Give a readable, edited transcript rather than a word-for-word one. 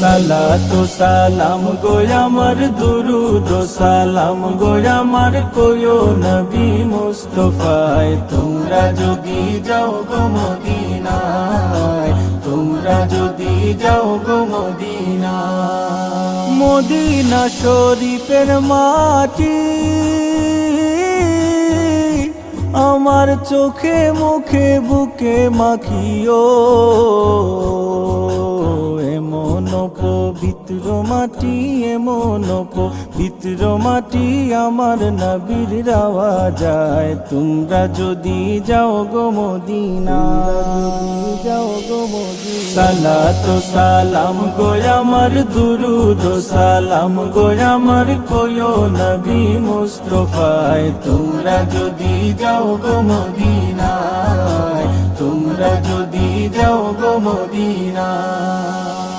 সালাতু সালাম গো আমার দুরুদ ও সালাম গো আমার কোয়ো নবী মুস্তাফায় তোমরা যদি যাও গো মদিনায় তোমরা যদি যাও গো মদিনায় মদিনা শরীফের মাটি আমার চোখে মুখে বুকে মাখিও এমন পবিত্র মাটি এমন পবিত্র মাটি আমার নবীর রাওয়া যায় তোমরা যদি যাও গো মদিনা যাও গো মদিনা সালাতু সালাম গো আমার দুরুদ ও সালাম গো আমার কোয়ো নবী মুস্তাফায় তোমরা যদি যাও গো মদিনায় তোমরা যদি যাও গো মদিনায়